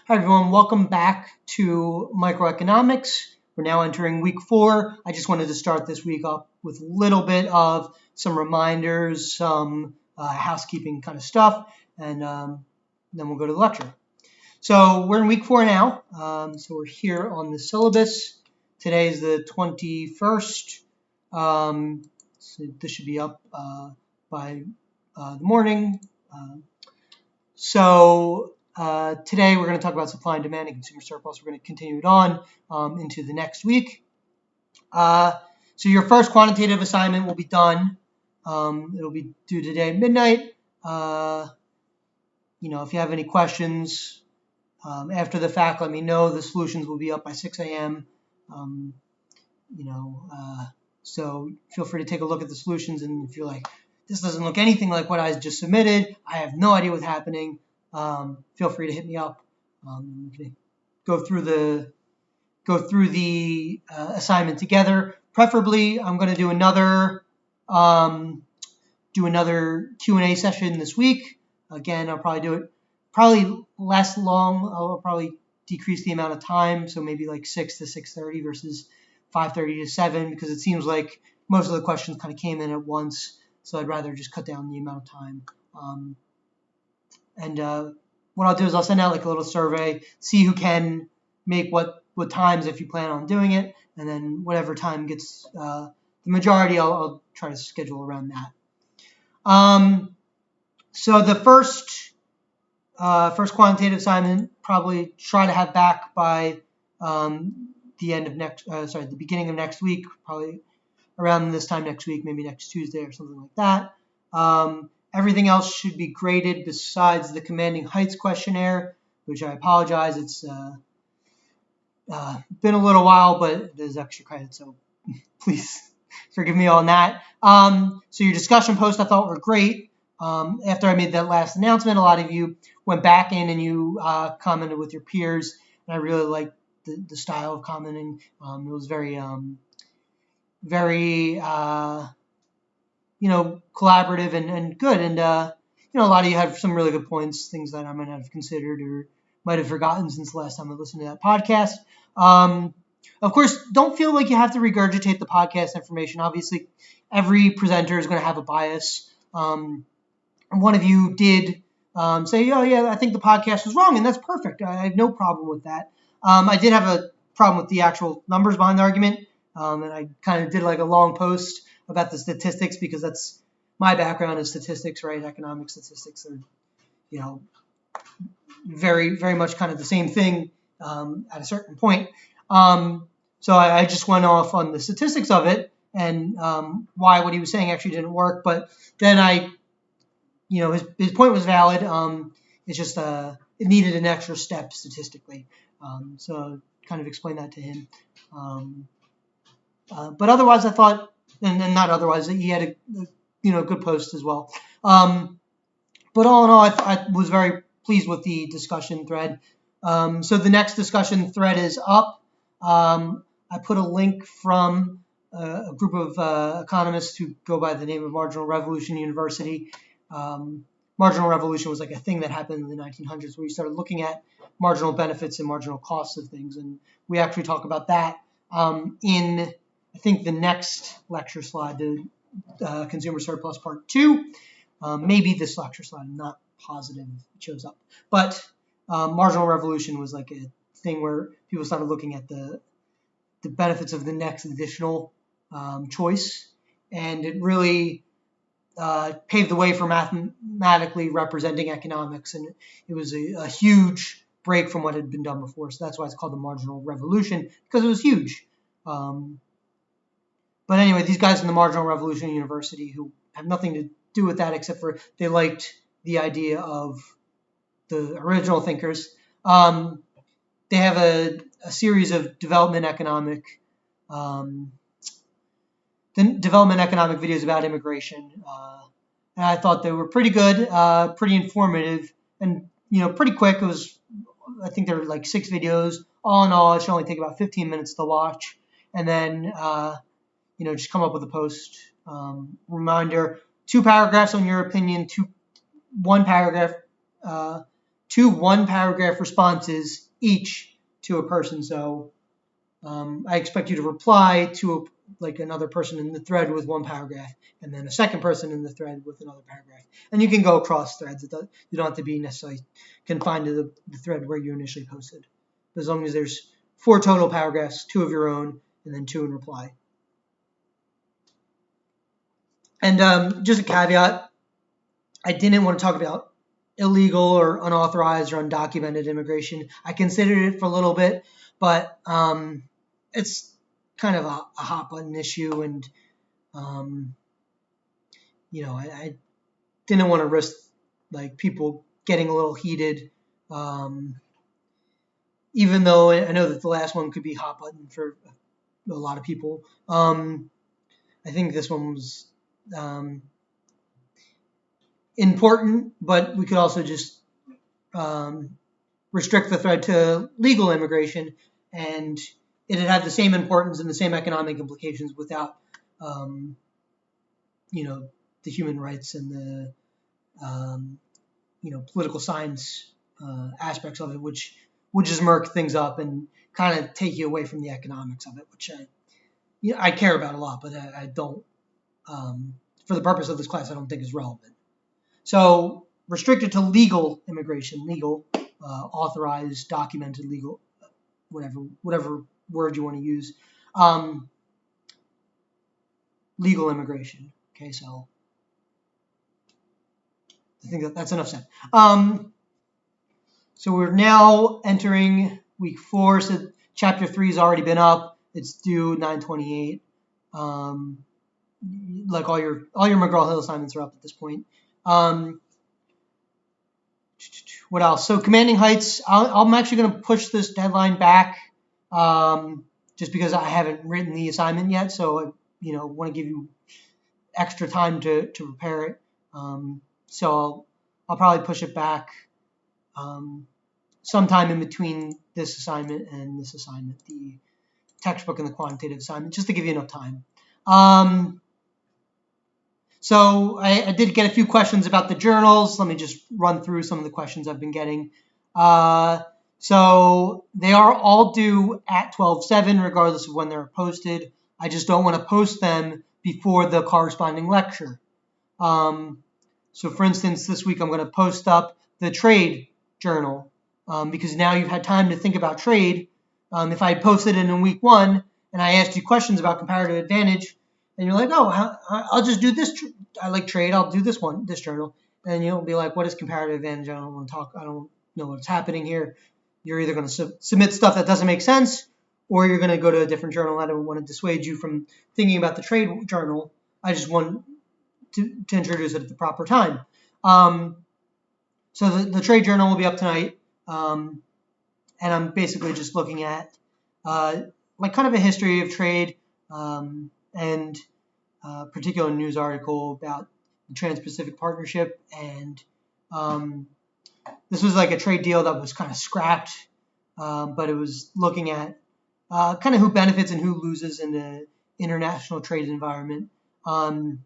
Hi, everyone. Welcome back to Microeconomics. We're now entering week 4. I just wanted to start this week up with a little bit of some reminders, some housekeeping kind of stuff, and then we'll go to the lecture. So we're in week 4 now. So we're here on the syllabus. Today is the 21st. So this should be up by the morning. Today we're going to talk about supply and demand and consumer surplus. We're going to continue it on into the next week. So your first quantitative assignment will be done. It'll be due today at midnight. If you have any questions after the fact, let me know. The solutions will be up by 6 a.m. So feel free to take a look at the solutions, and if you're like, this doesn't look anything like what I just submitted, I have no idea what's happening, feel free to hit me up. We can go through the assignment together. Preferably, I'm going to do another Q&A session this week. Again, I'll probably do it less long. I'll probably decrease the amount of time, so maybe like 6 to 6:30 versus 5:30 to 7, because it seems like most of the questions kind of came in at once. So I'd rather just cut down the amount of time. What I'll do is I'll send out like a little survey, see who can make what times if you plan on doing it, and then whatever time gets the majority, I'll try to schedule around that. So the first quantitative assignment, probably try to have back by the beginning of next week, probably around this time next week, maybe next Tuesday or something like that. Everything else should be graded besides the commanding heights questionnaire, which I apologize. It's been a little while, but there's extra credit, so please forgive me on that. So your discussion posts I thought were great. After I made that last announcement, a lot of you went back in and you commented with your peers, and I really liked the style of commenting. It was very collaborative and good. And, a lot of you had some really good points, things that I might have considered or might have forgotten since the last time I listened to that podcast. Of course, don't feel like you have to regurgitate the podcast information. Obviously, every presenter is going to have a bias. One of you did say, oh, yeah, I think the podcast was wrong, and that's perfect. I have no problem with that. I did have a problem with the actual numbers behind the argument. And I kind of did like a long post about the statistics, because that's my background is statistics, right? Economic statistics are, very, very much kind of the same thing at a certain point. So I just went off on the statistics of it and why what he was saying actually didn't work. But then his point was valid. It's just it needed an extra step statistically. So I kind of explained that to him. But otherwise, I thought, and not otherwise, he had a good post as well. But all in all, I was very pleased with the discussion thread. So the next discussion thread is up. I put a link from a group of economists who go by the name of Marginal Revolution University. Marginal revolution was like a thing that happened in the 1900s, where you started looking at marginal benefits and marginal costs of things, and we actually talk about that in, I think, the next lecture slide, the consumer surplus part 2. Maybe this lecture slide, I'm not positive it shows up. But marginal revolution was like a thing where people started looking at the benefits of the next additional choice, and it really paved the way for mathematically representing economics, and it was a huge break from what had been done before. So that's why it's called the marginal revolution, because it was huge. But anyway, these guys in the Marginal Revolution University, who have nothing to do with that except for they liked the idea of the original thinkers, they have a series of development economic videos about immigration. And I thought they were pretty good, pretty informative, and pretty quick. It was, I think there were like 6 videos. All in all, it should only take about 15 minutes to watch, and then just come up with a post reminder. 2 paragraphs on your opinion, 1 paragraph 2 one-paragraph responses each to a person. So I expect you to reply to another person in the thread with 1 paragraph, and then a second person in the thread with another paragraph. And you can go across threads. You don't have to be necessarily confined to the thread where you initially posted. But as long as there's 4 total paragraphs, 2 of your own, and then 2 in reply. And just a caveat, I didn't want to talk about illegal or unauthorized or undocumented immigration. I considered it for a little bit, but it's kind of a hot button issue, and I didn't want to risk people getting a little heated, even though I know that the last one could be hot button for a lot of people. I think this one was important, but we could also just restrict the thread to legal immigration, and it'd have the same importance and the same economic implications without, the human rights and the, political science aspects of it, which would just murk things up and kind of take you away from the economics of it, which I care about a lot, but I don't, for the purpose of this class, I don't think is relevant. So restricted to legal immigration, legal, authorized, documented, legal, whatever word you want to use, legal immigration. Okay, so I think that's enough said. So we're now entering week 4. So chapter 3 has already been up. It's due 9/28. All your McGraw-Hill assignments are up at this point. What else? So commanding heights, I'm actually going to push this deadline back just because I haven't written the assignment yet. So I want to give you extra time to prepare it. So I'll probably push it back sometime in between this assignment and this assignment, the textbook and the quantitative assignment, just to give you enough time. So I did get a few questions about the journals. Let me just run through some of the questions I've been getting. So they are all due at 12/7, regardless of when they're posted. I just don't want to post them before the corresponding lecture. So for instance, this week I'm going to post up the trade journal because now you've had time to think about trade. If I posted it in week 1 and I asked you questions about comparative advantage, and you're like, oh, I'll just do this. I like trade. I'll do this journal. And you'll be like, what is comparative advantage? I don't want to talk. I don't know what's happening here. You're either going to submit stuff that doesn't make sense, or you're going to go to a different journal. I don't want to dissuade you from thinking about the trade journal. I just want to introduce it at the proper time. So the trade journal will be up tonight. And I'm basically just looking at kind of a history of trade and a particular news article about the Trans-Pacific Partnership. And this was like a trade deal that was kind of scrapped, but it was looking at kind of who benefits and who loses in the international trade environment. And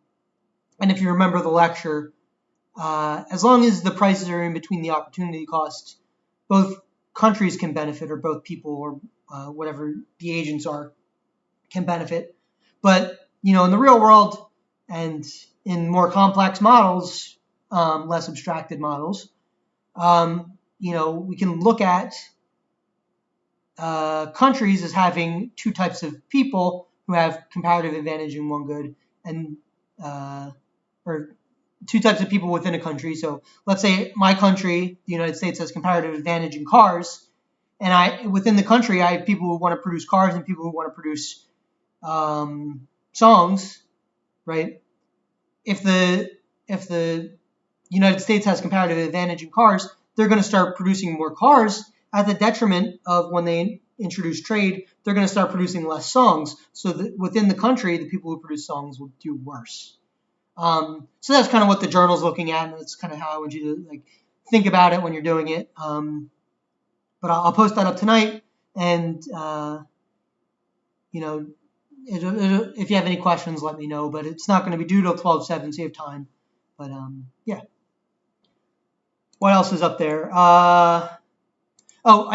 if you remember the lecture, as long as the prices are in between the opportunity costs, both countries can benefit, or both people, or whatever the agents are, can benefit. But in the real world and in more complex models, less abstracted models, we can look at countries as having 2 types of people who have comparative advantage in one good, and or 2 types of people within a country. So let's say my country, the United States, has comparative advantage in cars, and within the country I have people who want to produce cars and people who want to produce songs, right? If the United States has comparative advantage in cars, they're going to start producing more cars at the detriment of, when they introduce trade, they're going to start producing less songs. So that within the country, the people who produce songs will do worse. So that's kind of what the journal's looking at, and that's kind of how I want you to think about it when you're doing it. But I'll post that up tonight, and if you have any questions, let me know. But it's not going to be due till 12/7, so you have time. But yeah. What else is up there? I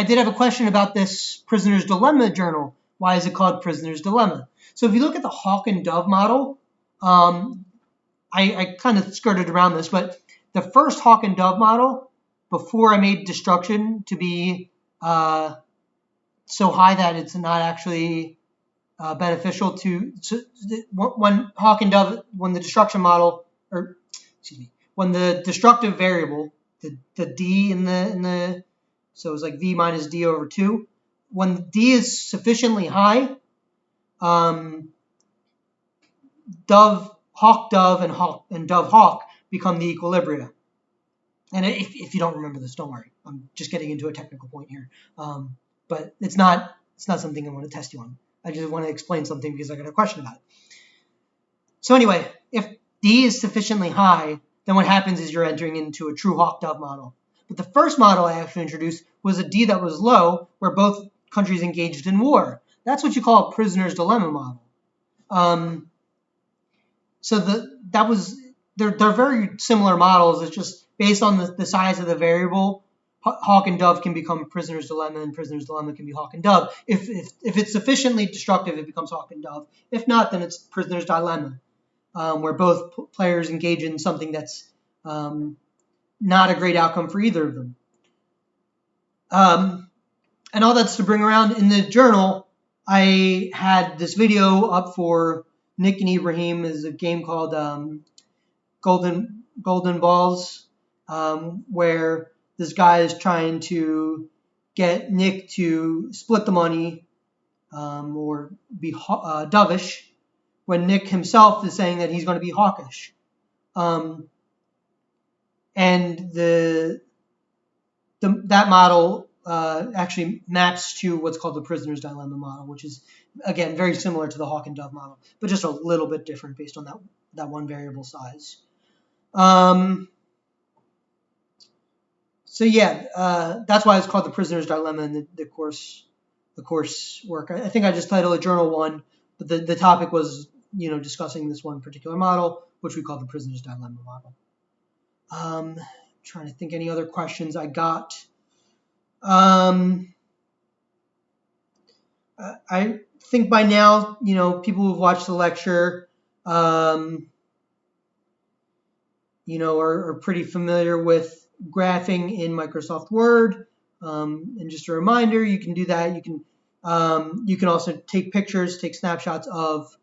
did have a question about this Prisoner's Dilemma journal. Why is it called Prisoner's Dilemma? So if you look at the Hawk and Dove model, I kind of skirted around this, but the first Hawk and Dove model, before I made destruction to be so high that it's not actually beneficial to when Hawk and Dove, when the destruction model, or excuse me, when the destructive variable, the D in the so it's like V minus D over 2. When D is sufficiently high, Hawk Dove and Dove Hawk become the equilibria. And if you don't remember this, don't worry. I'm just getting into a technical point here. But it's not something I want to test you on. I just want to explain something because I got a question about it. So anyway, if D is sufficiently high, then what happens is you're entering into a true Hawk Dove model. But the first model I actually introduced was a D that was low, where both countries engaged in war. That's what you call a prisoner's dilemma model. So they're very similar models. It's just based on the size of the variable. Hawk and Dove can become prisoner's dilemma, and prisoner's dilemma can be Hawk and Dove. If it's sufficiently destructive, it becomes Hawk and Dove. If not, then it's prisoner's dilemma, where both players engage in something that's not a great outcome for either of them. And all that's to bring around in the journal. I had this video up for Nick and Ibrahim. Is a game called Golden Balls, where this guy is trying to get Nick to split the money or be dovish, when Nick himself is saying that he's going to be hawkish. And that model actually maps to what's called the prisoner's dilemma model, which is, again, very similar to the Hawk and Dove model, but just a little bit different based on that one variable size. So yeah, that's why it's called the prisoner's dilemma in the course work. I think I just titled it Journal 1, but the topic was, discussing this one particular model, which we call the prisoner's dilemma model. Trying to think any other questions I got. I think by now, people who've watched the lecture, are pretty familiar with graphing in Microsoft Word. And just a reminder, you can do that. You can also take pictures, take snapshots of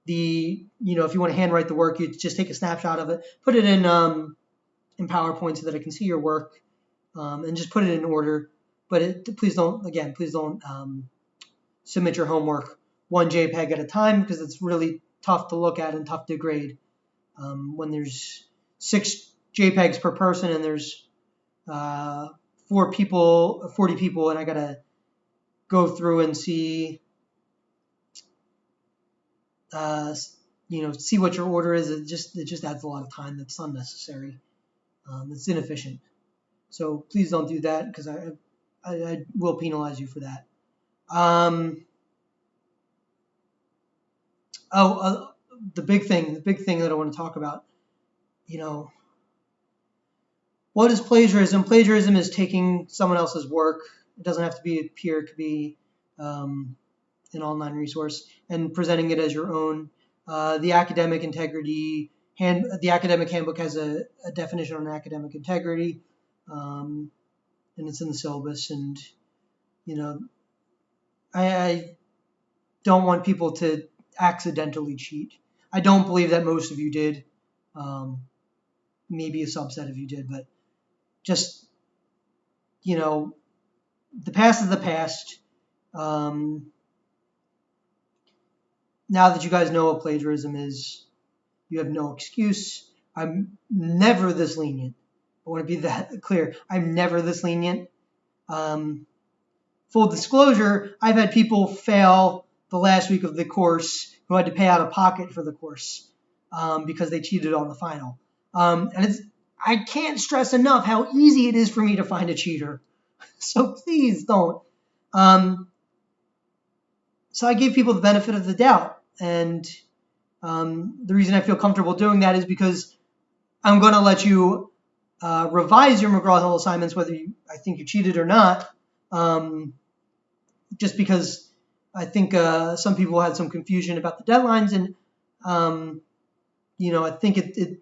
if you want to handwrite the work, you just take a snapshot of it, put it in PowerPoint so that I can see your work, and just put it in order. But please don't submit your homework one JPEG at a time, because it's really tough to look at and tough to grade when there's 6 JPEGs per person and there's 40 people, and I gotta go through and see see what your order is. It just adds a lot of time that's unnecessary. It's inefficient. So please don't do that, because I will penalize you for that. The big thing that I want to talk about, what is plagiarism? Plagiarism is taking someone else's work. It doesn't have to be a peer. It could be an online resource, and presenting it as your own. The academic integrity the academic handbook has a definition on academic integrity, and it's in the syllabus. And I don't want people to accidentally cheat. I don't believe that most of you did. Maybe a subset of you did, but just, the past is the past. Now that you guys know what plagiarism is, you have no excuse. I'm never this lenient. I want to be that clear. I'm never this lenient. Full disclosure, I've had people fail the last week of the course who had to pay out of pocket for the course because they cheated on the final. I can't stress enough how easy it is for me to find a cheater. So please don't. So I give people the benefit of the doubt. And the reason I feel comfortable doing that is because I'm going to let you revise your McGraw-Hill assignments, whether I think you cheated or not, just because I think some people had some confusion about the deadlines, and I think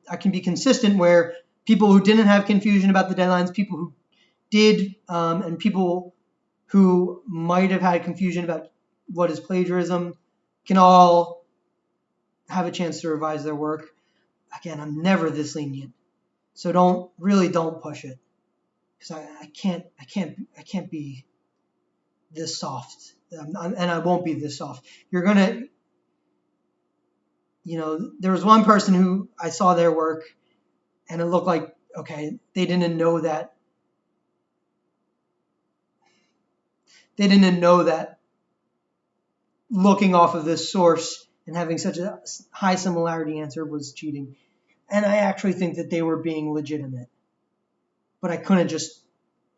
I can be consistent where people who didn't have confusion about the deadlines, people who did, and people who might have had confusion about what is plagiarism can all have a chance to revise their work. Again, I'm never this lenient, so don't push it, because I can't be this soft, and I won't be this soft. You're gonna, there was one person who I saw their work, and it looked like, okay, they didn't know that looking off of this source and having such a high similarity answer was cheating. And I actually think that they were being legitimate. But I couldn't just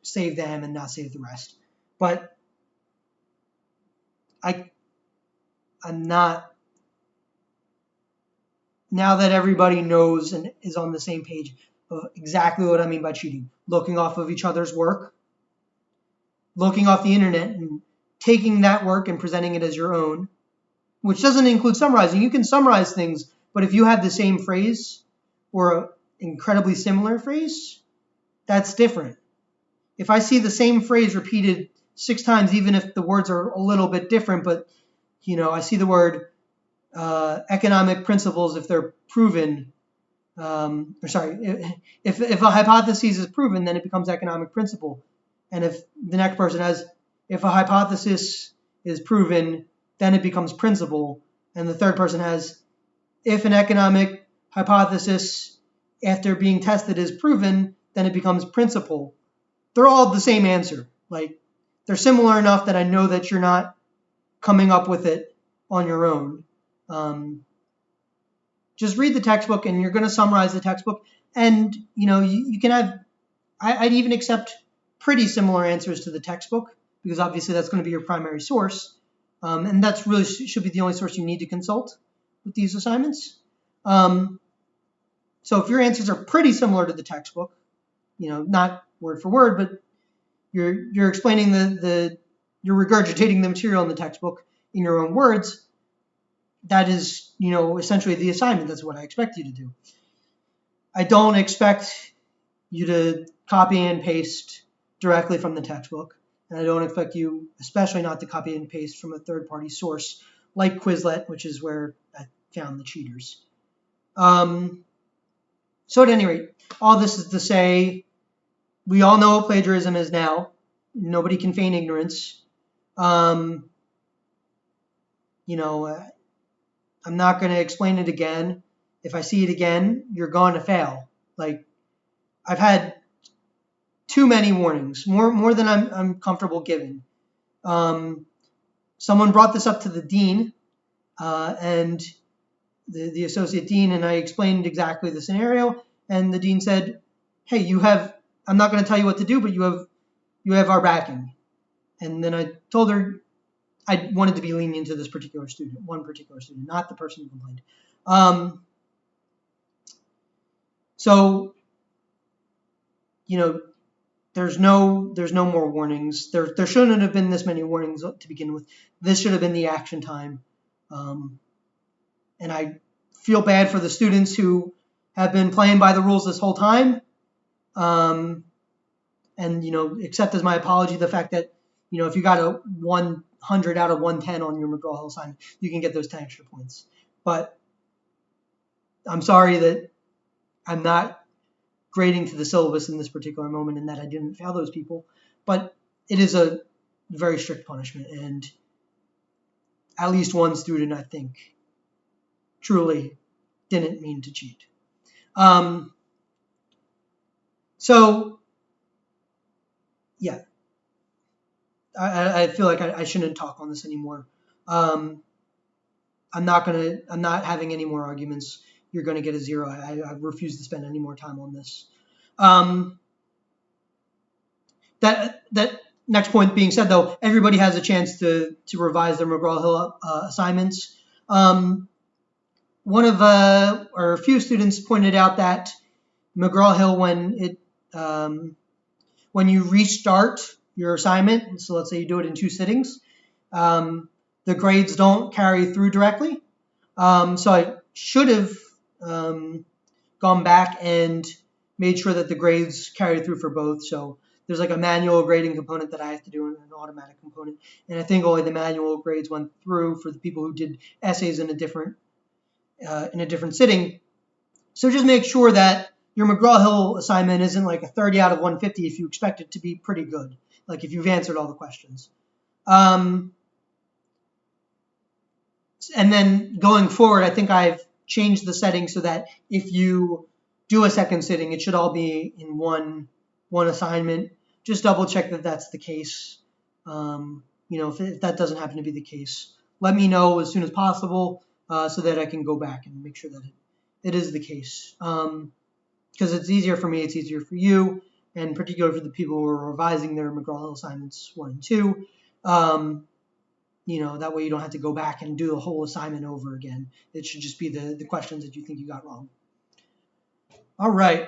save them and not save the rest. But I'm not, now that everybody knows and is on the same page of exactly what I mean by cheating, looking off of each other's work, looking off the internet and taking that work and presenting it as your own, which doesn't include summarizing. You can summarize things, but if you have the same phrase or an incredibly similar phrase, that's different. If I see the same phrase repeated 6 times, even if the words are a little bit different, but I see the word economic principles if they're proven, if a hypothesis is proven, then it becomes economic principle. And if the next person has, if a hypothesis is proven, then it becomes principle. And the third person has, if an economic hypothesis after being tested is proven, then it becomes principle. They're all the same answer. Like, they're similar enough that I know that you're not coming up with it on your own. Just read the textbook, and you're going to summarize the textbook. And, you can have, I'd even accept pretty similar answers to the textbook, because obviously that's going to be your primary source. And that's really should be the only source you need to consult with these assignments. So if your answers are pretty similar to the textbook, not word for word, but you're explaining you're regurgitating the material in the textbook in your own words, that is, essentially the assignment. That's what I expect you to do. I don't expect you to copy and paste directly from the textbook. And I don't expect you, especially not to copy and paste from a third-party source like Quizlet, which is where I found the cheaters. So at any rate, all this is to say, we all know what plagiarism is now. Nobody can feign ignorance. I'm not going to explain it again. If I see it again, you're going to fail. Like, I've had too many warnings, more than I'm comfortable giving. Someone brought this up to the dean and the associate dean, and I explained exactly the scenario. And the dean said, "Hey, I'm not going to tell you what to do, but you have our backing." And then I told her I wanted to be lenient to this particular student, one particular student, not the person who complained. So, there's no more warnings. There shouldn't have been this many warnings to begin with. This should have been the action time. And I feel bad for the students who have been playing by the rules this whole time. And, accept as my apology the fact that, if you got a 100 out of 110 on your McGraw-Hill assignment, you can get those 10 extra points. But I'm sorry that I'm not grading to the syllabus in this particular moment and that I didn't fail those people. But it is a very strict punishment. And at least one student, I think, truly didn't mean to cheat. So, yeah. I feel like I shouldn't talk on this anymore. I'm not having any more arguments. You're going to get a 0. I refuse to spend any more time on this. That next point being said, though, everybody has a chance to revise their McGraw-Hill assignments. One of or a few students pointed out that McGraw-Hill, when it when you restart your assignment, so let's say you do it in 2 sittings, the grades don't carry through directly. So I should have gone back and made sure that the grades carried through for both. So there's like a manual grading component that I have to do and an automatic component. And I think only the manual grades went through for the people who did essays in a different sitting. So just make sure that your McGraw-Hill assignment isn't like a 30 out of 150 if you expect it to be pretty good, like if you've answered all the questions. And then going forward, I think I've changed the settings so that if you do a second sitting, it should all be in one assignment. Just double check that that's the case. If that doesn't happen to be the case, let me know as soon as possible so that I can go back and make sure that it is the case. Because it's easier for me, it's easier for you, and particularly for the people who are revising their McGraw-Hill assignments 1 and 2. That way you don't have to go back and do the whole assignment over again. It should just be the questions that you think you got wrong. All right.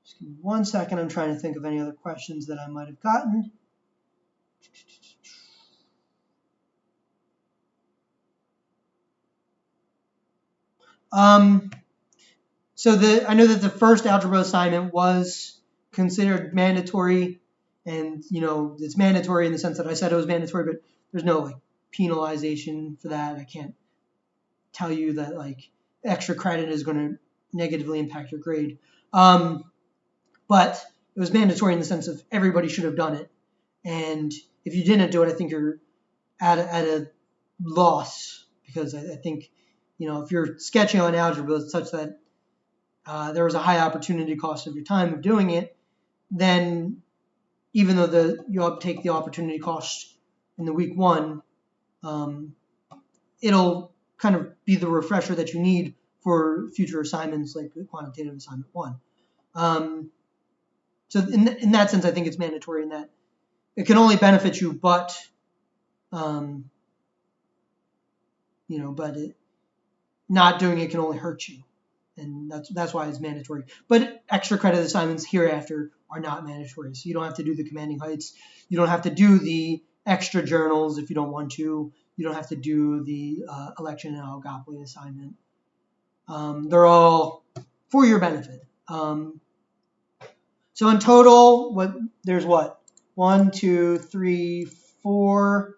Just give me 1 second. I'm trying to think of any other questions that I might have gotten. So I know that the first algebra assignment was considered mandatory, and it's mandatory in the sense that I said it was mandatory, but there's no like penalization for that. I can't tell you that like extra credit is going to negatively impact your grade. But it was mandatory in the sense of everybody should have done it, and if you didn't do it, I think you're at a loss, because I think if you're sketching on algebra such that there was a high opportunity cost of your time of doing it, then even though you take the opportunity cost in the week 1, it'll kind of be the refresher that you need for future assignments like quantitative assignment 1. So in that sense, I think it's mandatory in that it can only benefit you, but not doing it can only hurt you, and that's why it's mandatory. But extra credit assignments hereafter are not mandatory, so you don't have to do the commanding heights. You don't have to do the extra journals if you don't want to. You don't have to do the election and oligopoly assignment. They're all for your benefit. So in total, there's 1, 2, 3, 4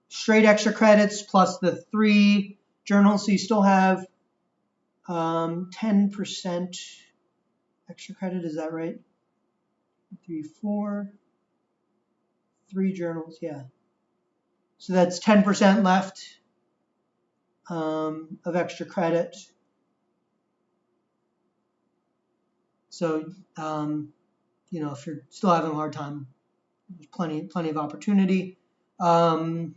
straight extra credits plus the 3 journals. So you still have 10% extra credit. Is that right? 3, 4, 3 journals. Yeah. So that's 10% left of extra credit. So, if you're still having a hard time, there's plenty of opportunity. And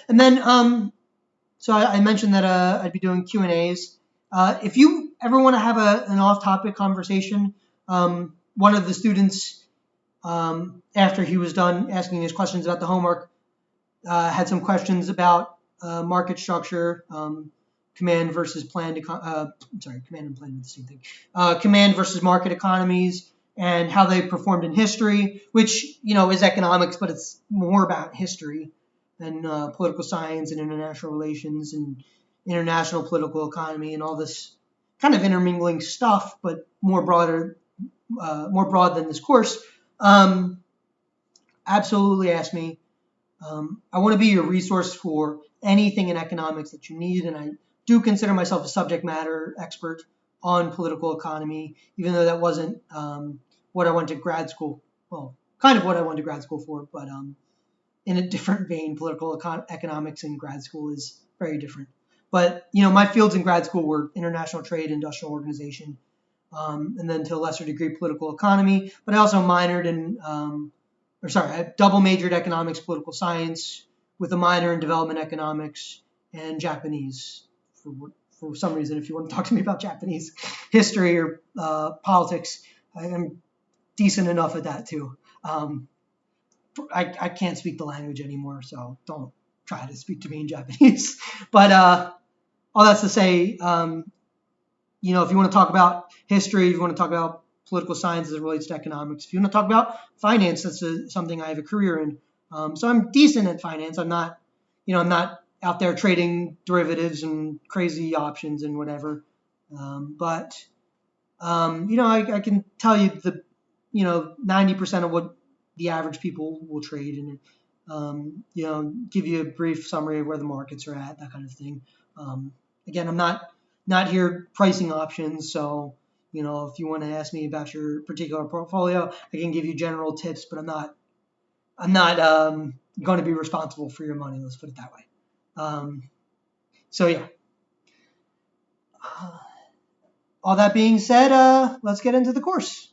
then so I mentioned that I'd be doing Q&As. If you ever want to have an off-topic conversation, one of the students, after he was done asking his questions about the homework, had some questions about market structure, command versus command and plan are the same thing. Command versus market economies and how they performed in history, which is economics, but it's more about history than political science and international relations and international political economy and all this kind of intermingling stuff, but more broad than this course. Absolutely ask me. I want to be your resource for anything in economics that you need, and I do consider myself a subject matter expert on political economy, even though that wasn't what I went to grad school. Well, kind of what I went to grad school for, but in a different vein. Political economics in grad school is very different. But my fields in grad school were international trade, industrial organization, and then to a lesser degree political economy. But I also minored in, I double majored economics, political science, with a minor in development economics and Japanese. For some reason, if you want to talk to me about Japanese history or politics, I'm decent enough at that too. I can't speak the language anymore, so don't try to speak to me in Japanese. But all that's to say, if you want to talk about history, if you want to talk about political science as it relates to economics, if you want to talk about finance, that's something I have a career in. So I'm decent at finance. I'm not out there trading derivatives and crazy options and whatever. But I can tell you 90% of what the average people will trade, and give you a brief summary of where the markets are at, that kind of thing. Again, I'm not here pricing options, so if you want to ask me about your particular portfolio, I can give you general tips, but I'm not going to be responsible for your money. Let's put it that way. So yeah. All that being said, let's get into the course.